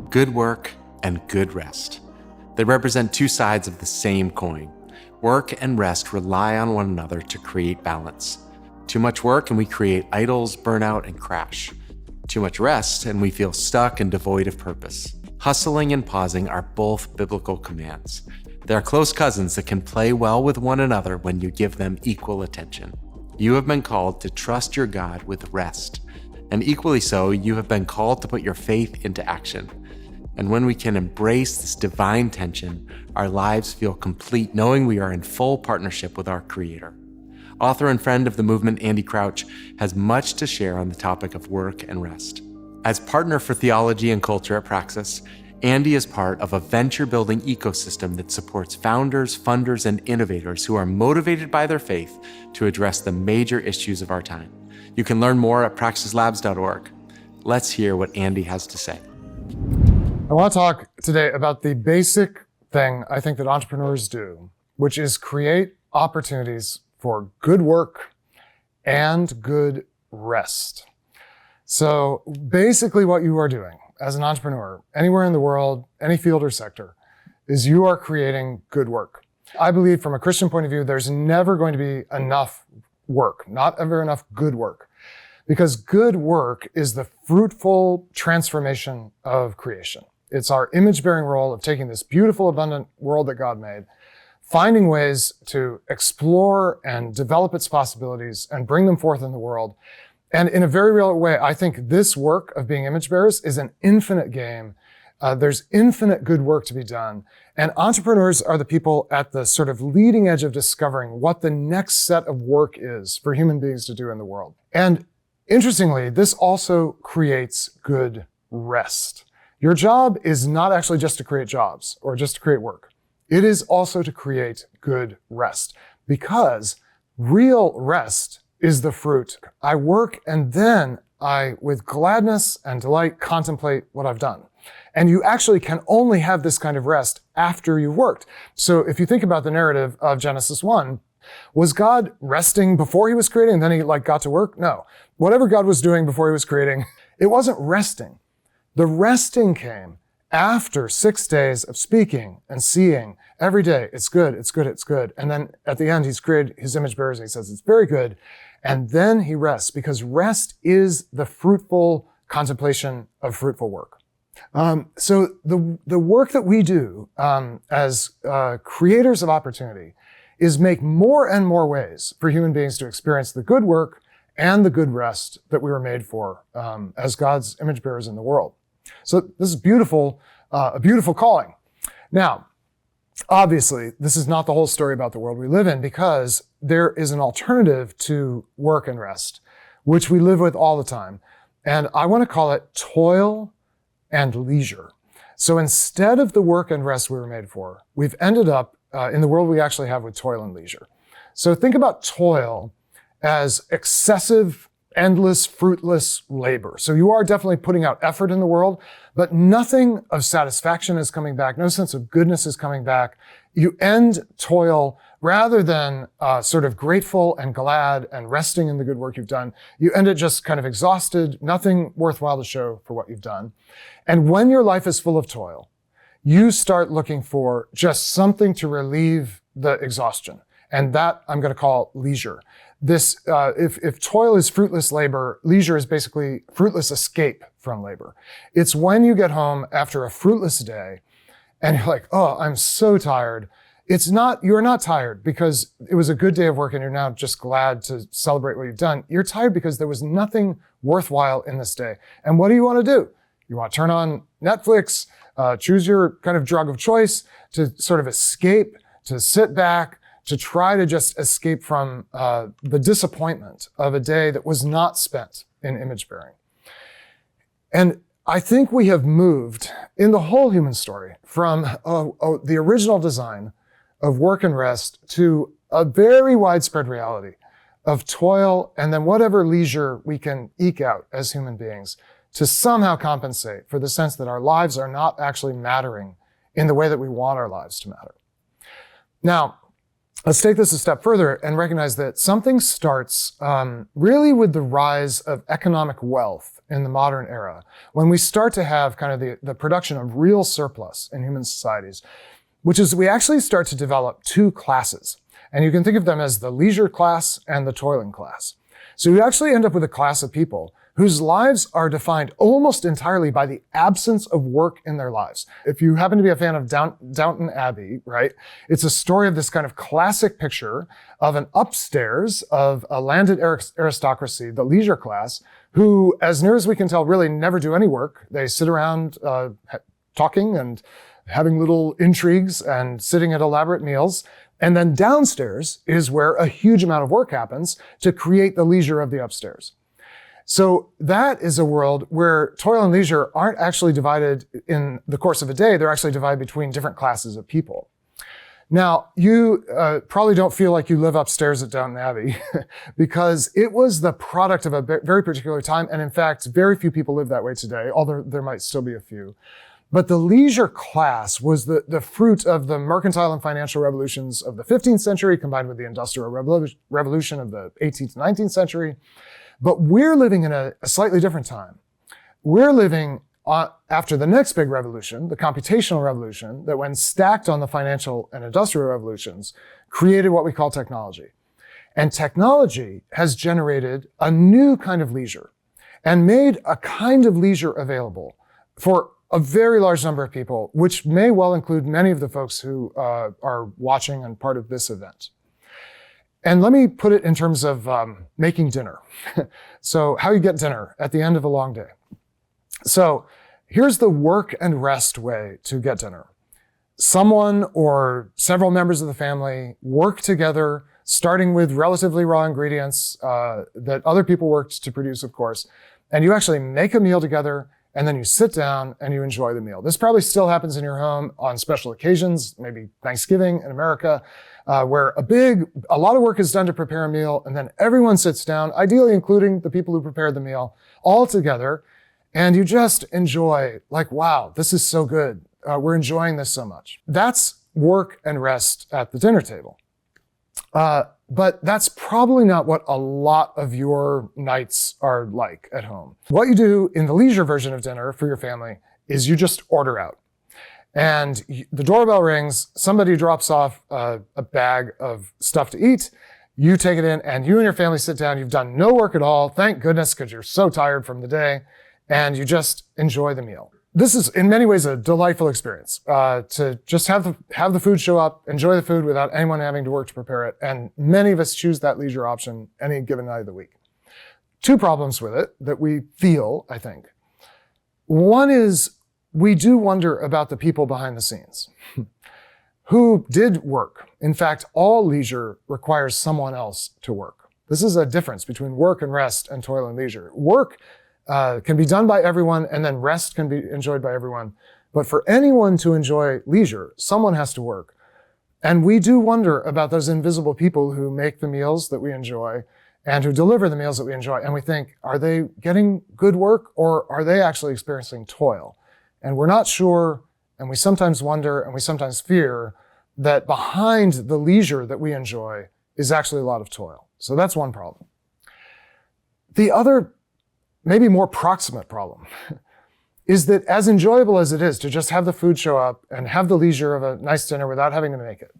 Good work and good rest. They represent two sides of the same coin. Work and rest rely on one another to create balance. Too much work and we create idols, burnout, and crash. Too much rest and we feel stuck and devoid of purpose. Hustling and pausing are both biblical commands. They're close cousins that can play well with one another when you give them equal attention. You have been called to trust your God with rest. And equally so, you have been called to put your faith into action. And when we can embrace this divine tension, our lives feel complete knowing we are in full partnership with our Creator. Author and friend of the movement, Andy Crouch, has much to share on the topic of work and rest. As partner for Theology and Culture at Praxis, Andy is part of a venture-building ecosystem that supports founders, funders, and innovators who are motivated by their faith to address the major issues of our time. You can learn more at praxislabs.org. Let's hear what Andy has to say. I want to talk today about the basic thing I think that entrepreneurs do, which is create opportunities for good work and good rest. So basically what you are doing as an entrepreneur, anywhere in the world, any field or sector, is you are creating good work. I believe from a Christian point of view, there's never going to be enough work, not ever enough good work. Because good work is the fruitful transformation of creation. It's our image-bearing role of taking this beautiful, abundant world that God made, finding ways to explore and develop its possibilities and bring them forth in the world. And in a very real way, I think this work of being image bearers is an infinite game. There's infinite good work to be done. And entrepreneurs are the people at the sort of leading edge of discovering what the next set of work is for human beings to do in the world. And interestingly, this also creates good rest. Your job is not actually just to create jobs or just to create work. It is also to create good rest, because real rest is the fruit. I work and then I, with gladness and delight, contemplate what I've done. And you actually can only have this kind of rest after you've worked. So if you think about the narrative of Genesis 1, was God resting before he was creating and then he got to work? No. Whatever God was doing before he was creating, it wasn't resting. The resting came after 6 days of speaking and seeing every day. It's good, it's good, it's good. And then at the end, he's created his image bearers and he says, it's very good. And then he rests, because rest is the fruitful contemplation of fruitful work. So the work that we do as creators of opportunity is make more and more ways for human beings to experience the good work and the good rest that we were made for as God's image bearers in the world. So this is beautiful, a beautiful calling. Now, obviously, this is not the whole story about the world we live in, because there is an alternative to work and rest, which we live with all the time. And I want to call it toil and leisure. So instead of the work and rest we were made for, we've ended up in the world we actually have with toil and leisure. So think about toil as excessive, endless, fruitless labor. So you are definitely putting out effort in the world, but nothing of satisfaction is coming back. No sense of goodness is coming back. You end toil rather than sort of grateful and glad and resting in the good work you've done. You end it just kind of exhausted, nothing worthwhile to show for what you've done. And when your life is full of toil, you start looking for just something to relieve the exhaustion. And that I'm going to call leisure. This, if toil is fruitless labor, leisure is basically fruitless escape from labor. It's when you get home after a fruitless day and you're like, oh, I'm so tired. You're not tired because it was a good day of work and you're now just glad to celebrate what you've done. You're tired because there was nothing worthwhile in this day. And what do you want to do? You want to turn on Netflix, choose your kind of drug of choice to sort of escape, to sit back, to try to just escape from the disappointment of a day that was not spent in image bearing. And I think we have moved in the whole human story from the original design of work and rest to a very widespread reality of toil and then whatever leisure we can eke out as human beings to somehow compensate for the sense that our lives are not actually mattering in the way that we want our lives to matter. Now, let's take this a step further and recognize that something starts really with the rise of economic wealth in the modern era, when we start to have kind of the production of real surplus in human societies, which is we actually start to develop two classes. And you can think of them as the leisure class and the toiling class. So you actually end up with a class of people whose lives are defined almost entirely by the absence of work in their lives. If you happen to be a fan of Downton Abbey, right, it's a story of this kind of classic picture of an upstairs of a landed aristocracy, the leisure class, who, as near as we can tell, really never do any work. They sit around talking and having little intrigues and sitting at elaborate meals. And then downstairs is where a huge amount of work happens to create the leisure of the upstairs. So that is a world where toil and leisure aren't actually divided in the course of a day. They're actually divided between different classes of people. Now, you probably don't feel like you live upstairs at Downton Abbey because it was the product of a very particular time. And in fact, very few people live that way today, although there might still be a few. But the leisure class was the fruit of the mercantile and financial revolutions of the 15th century combined with the Industrial Revolution of the 18th to 19th century. But we're living in a slightly different time. We're living after the next big revolution, the computational revolution, that when stacked on the financial and industrial revolutions, created what we call technology. And technology has generated a new kind of leisure and made a kind of leisure available for a very large number of people, which may well include many of the folks who are watching and part of this event. And let me put it in terms of making dinner. So how you get dinner at the end of a long day. So here's the work and rest way to get dinner. Someone or several members of the family work together, starting with relatively raw ingredients that other people worked to produce, of course, and you actually make a meal together, and then you sit down and you enjoy the meal. This probably still happens in your home on special occasions, maybe Thanksgiving in America, where a lot of work is done to prepare a meal, and then everyone sits down, ideally including the people who prepared the meal, all together, and you just enjoy, like, wow, this is so good. We're enjoying this so much. That's work and rest at the dinner table. But that's probably not what a lot of your nights are like at home. What you do in the leisure version of dinner for your family is you just order out. And the doorbell rings, somebody drops off a bag of stuff to eat, you take it in, and you and your family sit down. You've done no work at all, thank goodness, because you're so tired from the day, and you just enjoy the meal. This is, in many ways, a delightful experience, to just have the food show up, enjoy the food without anyone having to work to prepare it. And many of us choose that leisure option any given night of the week. Two problems with it that we feel, I think. One is we do wonder about the people behind the scenes who did work. In fact, all leisure requires someone else to work. This is a difference between work and rest and toil and leisure. Work can be done by everyone, and then rest can be enjoyed by everyone. But for anyone to enjoy leisure, someone has to work. And we do wonder about those invisible people who make the meals that we enjoy and who deliver the meals that we enjoy. And we think, are they getting good work, or are they actually experiencing toil? And we're not sure, and we sometimes wonder, and we sometimes fear that behind the leisure that we enjoy is actually a lot of toil. So that's one problem. The other, maybe more proximate problem is that as enjoyable as it is to just have the food show up and have the leisure of a nice dinner without having to make it,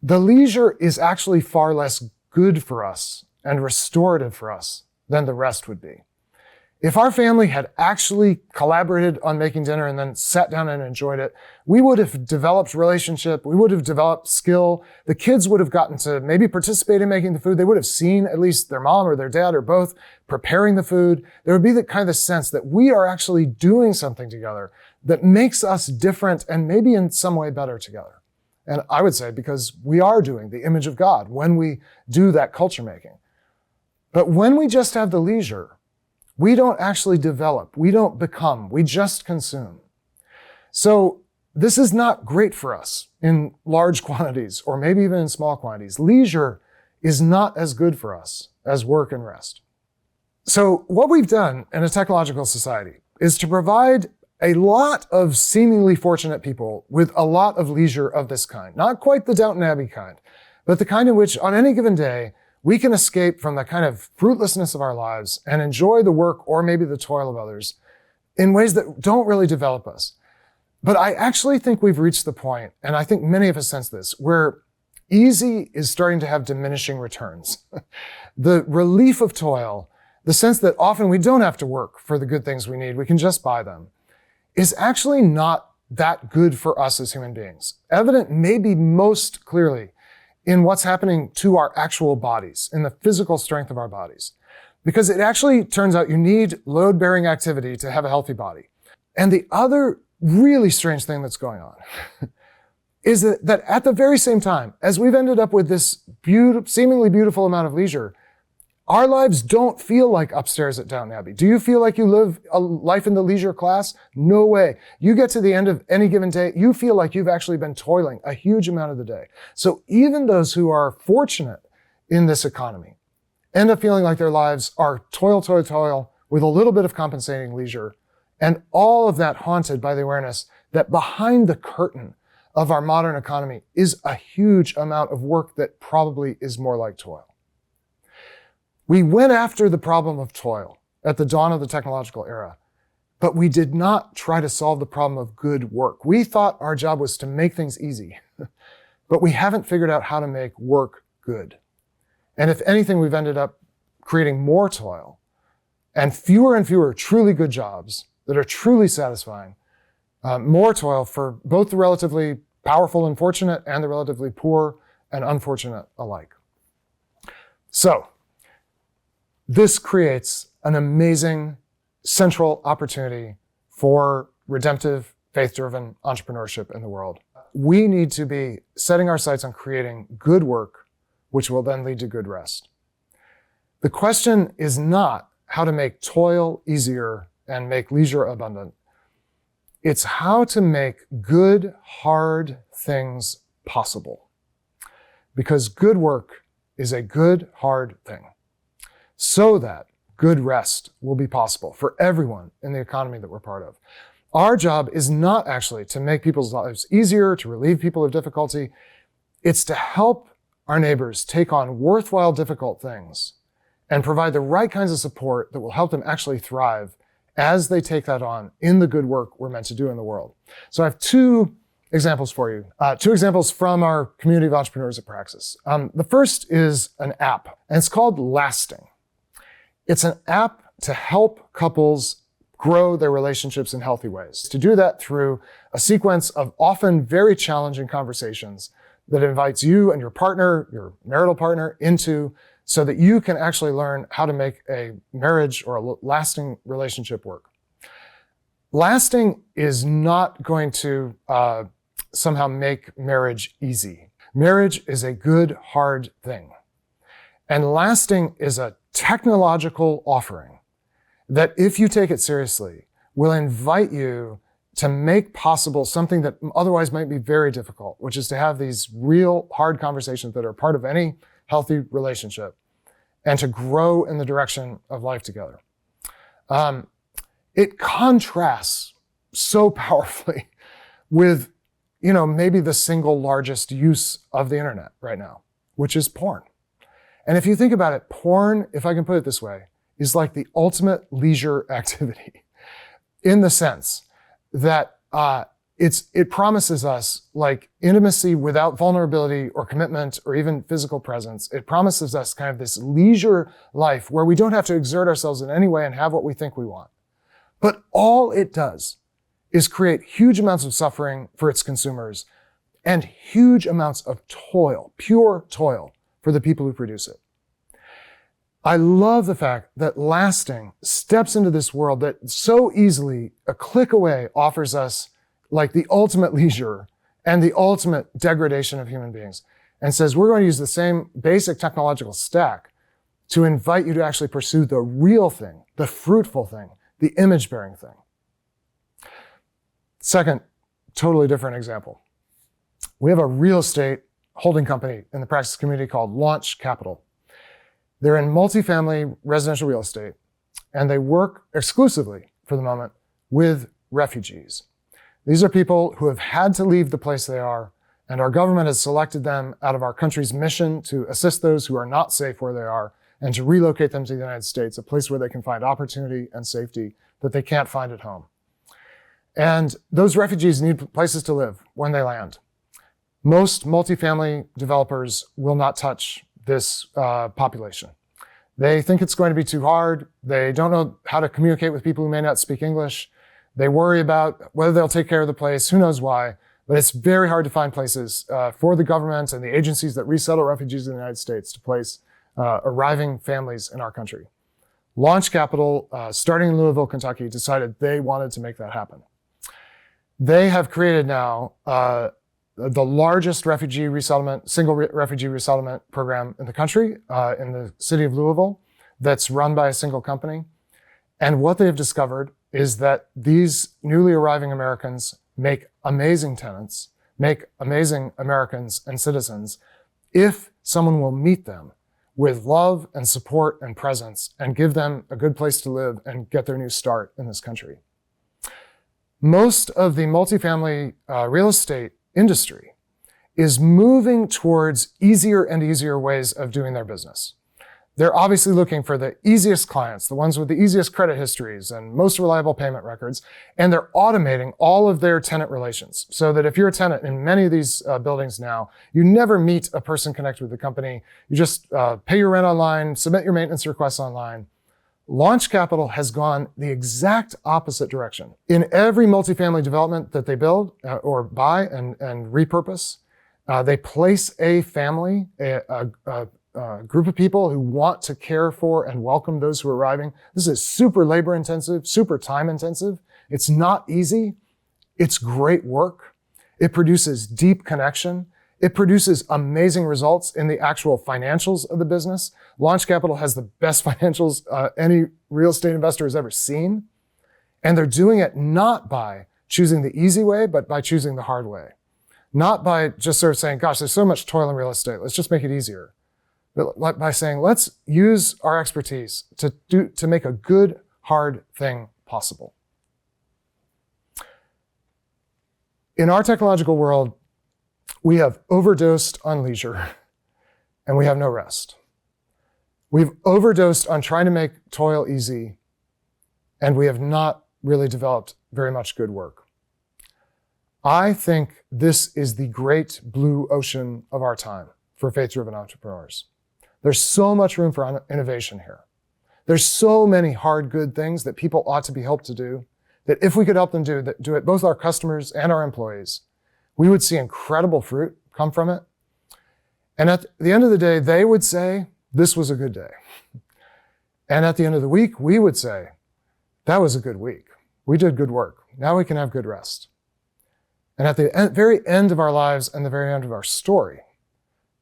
the leisure is actually far less good for us and restorative for us than the rest would be. If our family had actually collaborated on making dinner and then sat down and enjoyed it, we would have developed relationship, we would have developed skill, the kids would have gotten to maybe participate in making the food, they would have seen at least their mom or their dad or both preparing the food. There would be the kind of the sense that we are actually doing something together that makes us different and maybe in some way better together. And I would say because we are doing the image of God when we do that culture making. But when we just have the leisure, We don't actually develop. We don't become. We just consume. So this is not great for us in large quantities or maybe even in small quantities. Leisure is not as good for us as work and rest. So what we've done in a technological society is to provide a lot of seemingly fortunate people with a lot of leisure of this kind. Not quite the Downton Abbey kind, but the kind in which on any given day, we can escape from the kind of fruitlessness of our lives and enjoy the work or maybe the toil of others in ways that don't really develop us. But I actually think we've reached the point, and I think many of us sense this, where easy is starting to have diminishing returns. The relief of toil, the sense that often we don't have to work for the good things we need, we can just buy them, is actually not that good for us as human beings. Evident maybe most clearly in what's happening to our actual bodies, in the physical strength of our bodies. Because it actually turns out you need load-bearing activity to have a healthy body. And the other really strange thing that's going on is that at the very same time, as we've ended up with this seemingly beautiful amount of leisure, our lives don't feel like upstairs at Downton Abbey. Do you feel like you live a life in the leisure class? No way. You get to the end of any given day, you feel like you've actually been toiling a huge amount of the day. So even those who are fortunate in this economy end up feeling like their lives are toil with a little bit of compensating leisure, and all of that haunted by the awareness that behind the curtain of our modern economy is a huge amount of work that probably is more like toil. We went after the problem of toil at the dawn of the technological era, but we did not try to solve the problem of good work. We thought our job was to make things easy, but we haven't figured out how to make work good. And if anything, we've ended up creating more toil and fewer truly good jobs that are truly satisfying, more toil for both the relatively powerful and fortunate and the relatively poor and unfortunate alike. So this creates an amazing central opportunity for redemptive, faith-driven entrepreneurship in the world. We need to be setting our sights on creating good work, which will then lead to good rest. The question is not how to make toil easier and make leisure abundant. It's how to make good, hard things possible. Because good work is a good, hard thing. So that good rest will be possible for everyone in the economy that we're part of. Our job is not actually to make people's lives easier, to relieve people of difficulty. It's to help our neighbors take on worthwhile, difficult things and provide the right kinds of support that will help them actually thrive as they take that on in the good work we're meant to do in the world. So I have two examples for you. Two examples from our community of entrepreneurs at Praxis. The first is an app, and it's called Lasting. It's an app to help couples grow their relationships in healthy ways. To do that through a sequence of often very challenging conversations that invites you and your partner, your marital partner, into so that you can actually learn how to make a marriage or a lasting relationship work. Lasting is not going to somehow make marriage easy. Marriage is a good, hard thing. And lasting is a technological offering that, if you take it seriously, will invite you to make possible something that otherwise might be very difficult, which is to have these real hard conversations that are part of any healthy relationship and to grow in the direction of life together. It contrasts so powerfully with, maybe the single largest use of the internet right now, which is porn. And if you think about it, porn, if I can put it this way, is like the ultimate leisure activity in the sense that it promises us like intimacy without vulnerability or commitment or even physical presence. It promises us kind of this leisure life where we don't have to exert ourselves in any way and have what we think we want. But all it does is create huge amounts of suffering for its consumers and huge amounts of toil, pure toil, for the people who produce it. I love the fact that Lasting steps into this world that so easily, a click away, offers us like the ultimate leisure and the ultimate degradation of human beings, and says we're going to use the same basic technological stack to invite you to actually pursue the real thing, the fruitful thing, the image-bearing thing. Second, totally different example. We have a real estate holding company in the Praxis community called Launch Capital. They're in multifamily residential real estate, and they work exclusively, for the moment, with refugees. These are people who have had to leave the place they are, and our government has selected them out of our country's mission to assist those who are not safe where they are and to relocate them to the United States, a place where they can find opportunity and safety that they can't find at home. And those refugees need places to live when they land. Most multifamily developers will not touch this population. They think it's going to be too hard. They don't know how to communicate with people who may not speak English. They worry about whether they'll take care of the place, who knows why. But it's very hard to find places for the government and the agencies that resettle refugees in the United States to place arriving families in our country. Launch Capital, starting in Louisville, Kentucky, decided they wanted to make that happen. They have created now the largest refugee resettlement, refugee resettlement program in the country, in the city of Louisville, that's run by a single company. And what they have discovered is that these newly arriving Americans make amazing tenants, make amazing Americans and citizens, if someone will meet them with love and support and presence and give them a good place to live and get their new start in this country. Most of the multifamily real estate industry is moving towards easier and easier ways of doing their business. They're obviously looking for the easiest clients, the ones with the easiest credit histories and most reliable payment records, and they're automating all of their tenant relations so that if you're a tenant in many of these buildings now, you never meet a person connected with the company. You just pay your rent online, submit your maintenance requests online. Launch Capital has gone the exact opposite direction. In every multifamily development that they build or buy and repurpose, they place a family, a group of people who want to care for and welcome those who are arriving. This is super labor intensive, super time intensive. It's not easy. It's great work. It produces deep connection. It produces amazing results in the actual financials of the business. Launch Capital has the best financials any real estate investor has ever seen. And they're doing it not by choosing the easy way, but by choosing the hard way. Not by just sort of saying, gosh, there's so much toil in real estate. Let's just make it easier. But by saying, let's use our expertise to make a good, hard thing possible. In our technological world, we have overdosed on leisure, and we have no rest. We've overdosed on trying to make toil easy, and we have not really developed very much good work. I think this is the great blue ocean of our time for faith-driven entrepreneurs. There's so much room for innovation here. There's so many hard, good things that people ought to be helped to do, that if we could help them do it, both our customers and our employees, we would see incredible fruit come from it. And at the end of the day, they would say, this was a good day. And at the end of the week, we would say, that was a good week. We did good work. Now we can have good rest. And at the very end of our lives and the very end of our story,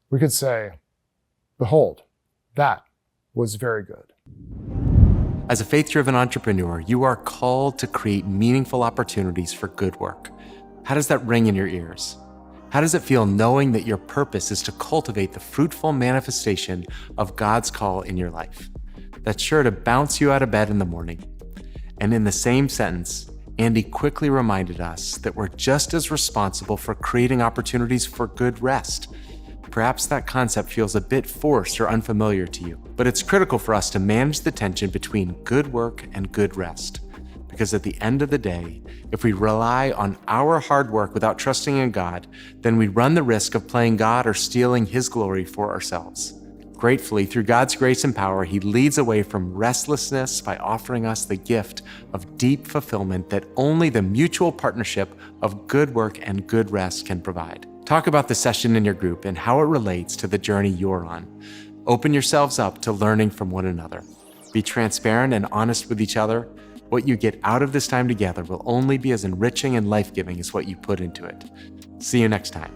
we could say, behold, that was very good. As a faith-driven entrepreneur, you are called to create meaningful opportunities for good work. How does that ring in your ears? How does it feel knowing that your purpose is to cultivate the fruitful manifestation of God's call in your life? That's sure to bounce you out of bed in the morning. And in the same sentence, Andy quickly reminded us that we're just as responsible for creating opportunities for good rest. Perhaps that concept feels a bit forced or unfamiliar to you, but it's critical for us to manage the tension between good work and good rest. Because at the end of the day, if we rely on our hard work without trusting in God, then we run the risk of playing God or stealing His glory for ourselves. Gratefully, through God's grace and power, He leads away from restlessness by offering us the gift of deep fulfillment that only the mutual partnership of good work and good rest can provide. Talk about the session in your group and how it relates to the journey you're on. Open yourselves up to learning from one another. Be transparent and honest with each other. What you get out of this time together will only be as enriching and life-giving as what you put into it. See you next time.